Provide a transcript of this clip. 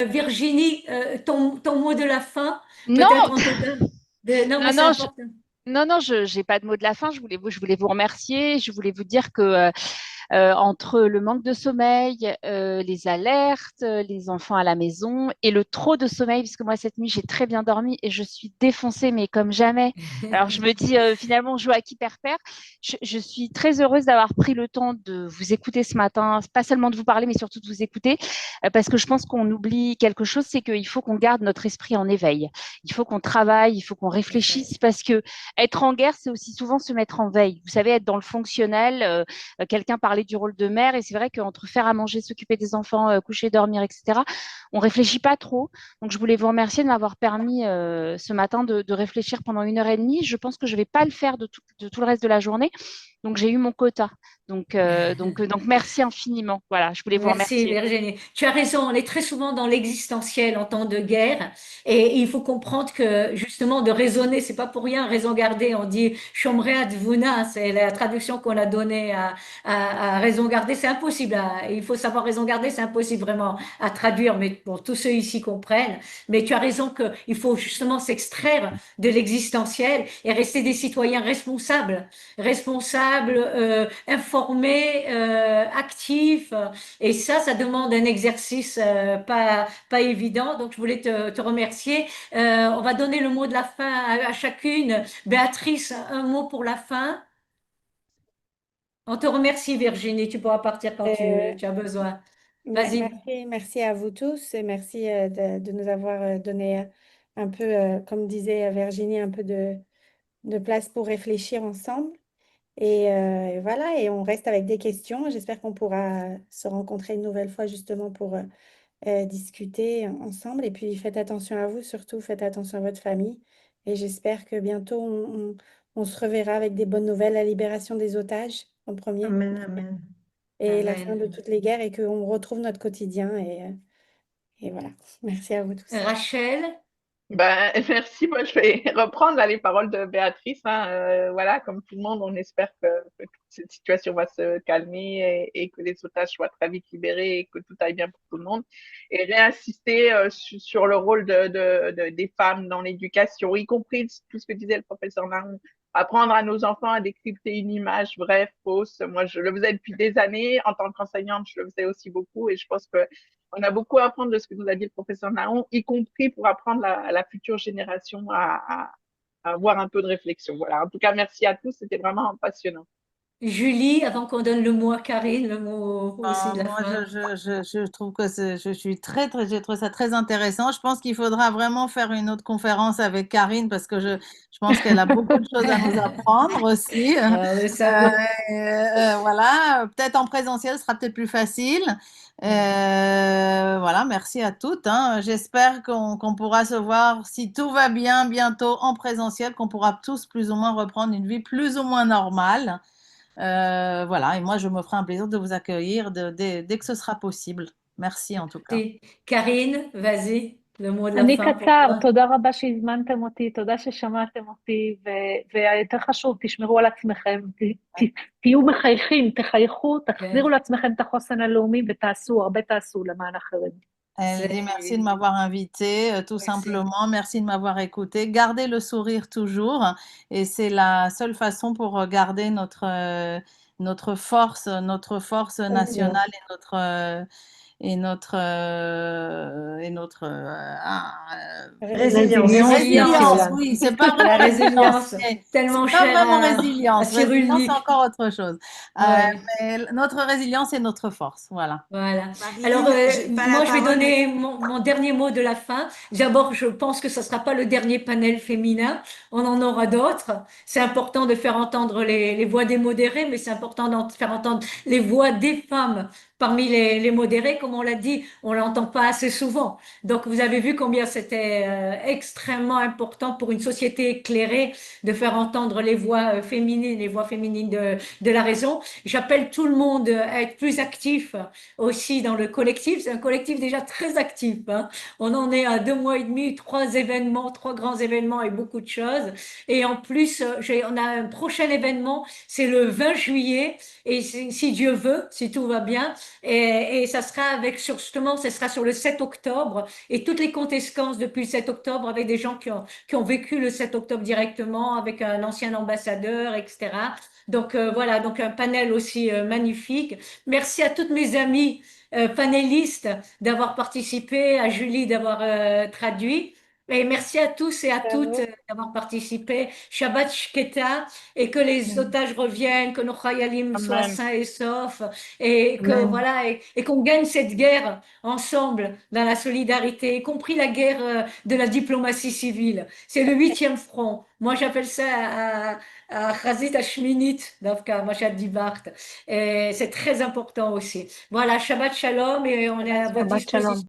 Virginie, ton mot de la fin, peut-être Non, on te donne. Non, mais non, c'est non, important. non, non, je n'ai pas de mot de la fin. Je voulais vous remercier. Je voulais vous dire que entre le manque de sommeil, les alertes, les enfants à la maison et le trop de sommeil, parce que moi, cette nuit, j'ai très bien dormi et je suis défoncée, mais comme jamais. Alors, je me dis, finalement, on joue à qui perd. Je suis très heureuse d'avoir pris le temps de vous écouter ce matin, pas seulement de vous parler, mais surtout de vous écouter, parce que je pense qu'on oublie quelque chose, c'est qu'il faut qu'on garde notre esprit en éveil. Il faut qu'on travaille, il faut qu'on réfléchisse, parce que être en guerre, c'est aussi souvent se mettre en veille. Vous savez, être dans le fonctionnel, quelqu'un parlait du rôle de mère, et c'est vrai qu'entre faire à manger, s'occuper des enfants, coucher, dormir, etc., on réfléchit pas trop. Donc, je voulais vous remercier de m'avoir permis ce matin de réfléchir pendant 1 heure et demie. Je pense que je vais pas le faire de tout le reste de la journée. Donc, j'ai eu mon quota. Donc, merci infiniment. Voilà, je voulais vous Merci remercier. Virginie. Tu as raison, on est très souvent dans l'existentiel en temps de guerre et il faut comprendre que justement de raisonner, c'est pas pour rien, raison garder, on dit Shomrea Dvuna, c'est la traduction qu'on a donnée à raison garder, c'est impossible, il faut savoir raison garder, c'est impossible vraiment à traduire, mais bon, tous ceux ici comprennent. Mais tu as raison qu'il faut justement s'extraire de l'existentiel et rester des citoyens responsables, informés, actifs. Et ça demande un exercice pas évident. Donc, je voulais te remercier. On va donner le mot de la fin à chacune. Béatrice, un mot pour la fin. On te remercie, Virginie. Tu pourras partir quand Euh, tu as besoin. Vas-y. merci à vous tous et merci de nous avoir donné un peu, comme disait Virginie, un peu de place pour réfléchir ensemble. Et voilà, et on reste avec des questions. J'espère qu'on pourra se rencontrer une nouvelle fois justement pour discuter ensemble. Et puis faites attention à vous, surtout faites attention à votre famille. Et j'espère que bientôt on se reverra avec des bonnes nouvelles, la libération des otages en premier Amen, amen. et la fin de Amen. toutes les guerres et qu'on retrouve notre quotidien. Et voilà. Merci à vous tous. Rachel, Ben, merci. Moi, je vais reprendre là, les paroles de Béatrice. Hein. Voilà, comme tout le monde, on espère que toute cette situation va se calmer et que les otages soient très vite libérés et que tout aille bien pour tout le monde. Et réinsister sur le rôle des femmes dans l'éducation, y compris tout ce que disait le professeur Marron. Apprendre à nos enfants à décrypter une image vraie, fausse. Moi, je le faisais depuis des années. En tant qu'enseignante, je le faisais aussi beaucoup. Et je pense que on a beaucoup à apprendre de ce que nous a dit le professeur Naon, y compris pour apprendre la future génération à avoir un peu de réflexion. Voilà. En tout cas, merci à tous. C'était vraiment passionnant. Julie, avant qu'on donne le mot à Karine, le mot aussi de la Moi, fin. je trouve que je suis j'ai trouvé ça très intéressant. Je pense qu'il faudra vraiment faire une autre conférence avec Karine parce que je pense qu'elle a beaucoup de choses à nous apprendre aussi. Ah, oui, ça va. Voilà, peut-être en présentiel, ce sera peut-être plus facile. Voilà, merci à toutes, hein. J'espère qu'on pourra se voir, si tout va bien, bientôt en présentiel, qu'on pourra tous plus ou moins reprendre une vie plus ou moins normale. Voilà, et moi, je me ferai un plaisir de vous accueillir dès que ce sera possible. Merci en tout cas. Karine, vas-y, le mot de la אני fin pour קצר, toi. תודה רבה שהזמנתם אותי, תודה ששמעתם אותי, והיותר חשוב, תשמרו על עצמכם, תהיו מחייכים, תחייכו, תחזירו לעצמכם את החוסן הלאומי ותעשו, הרבה תעשו למען אחרים. Elle dit merci de m'avoir invité, tout Merci. simplement. Merci de m'avoir écouté. Gardez le sourire toujours. Et c'est la seule façon pour garder notre force nationale Résilience. Résilience. résilience. Oui, c'est pas La vraiment résilience. résilience, tellement C'est pas chère vraiment à résilience. Résilience, c'est Cyrulnik. encore autre chose. Euh, Ouais. mais notre résilience est notre force. Voilà. Voilà. Alors, Marilyn, j'ai pas la moi, je vais parole, mais donner mon dernier mot de la fin. D'abord, je pense que ce ne sera pas le dernier panel féminin. On en aura d'autres. C'est important de faire entendre les voix des modérés, mais c'est important de faire entendre les voix des femmes parmi les modérés. Comme on l'a dit, on l'entend pas assez souvent. Donc, vous avez vu combien c'était extrêmement important pour une société éclairée de faire entendre les voix féminines, les voix féminines de la raison. J'appelle tout le monde à être plus actif aussi dans le collectif. C'est un collectif déjà très actif, hein. On en est à 2 mois et demi, 3 événements, 3 grands événements et beaucoup de choses. Et en plus, on a un prochain événement, c'est le 20 juillet. Et si Dieu veut, si tout va bien, Et ça sera avec, justement, ce sera sur le 7 octobre et toutes les conséquences depuis le 7 octobre avec des gens qui ont vécu le 7 octobre directement, avec un ancien ambassadeur, etc. Donc voilà, donc un panel aussi magnifique. Merci à toutes mes amies panélistes d'avoir participé, à Julie d'avoir traduit. Et merci à tous et à toutes Bravo. d'avoir participé. Shabbat Shketa, et que les otages reviennent, que nos Chayalim soient Amen. sains et saufs, et que Amen. voilà, et qu'on gagne cette guerre ensemble dans la solidarité, y compris la guerre de la diplomatie civile. C'est le 8e front. Moi, j'appelle ça Chazit Hashminit, Davka, Mashat Dibart. Et c'est très important aussi. Voilà, Shabbat Shalom, et on est à votre Shabbat disposition. shalom.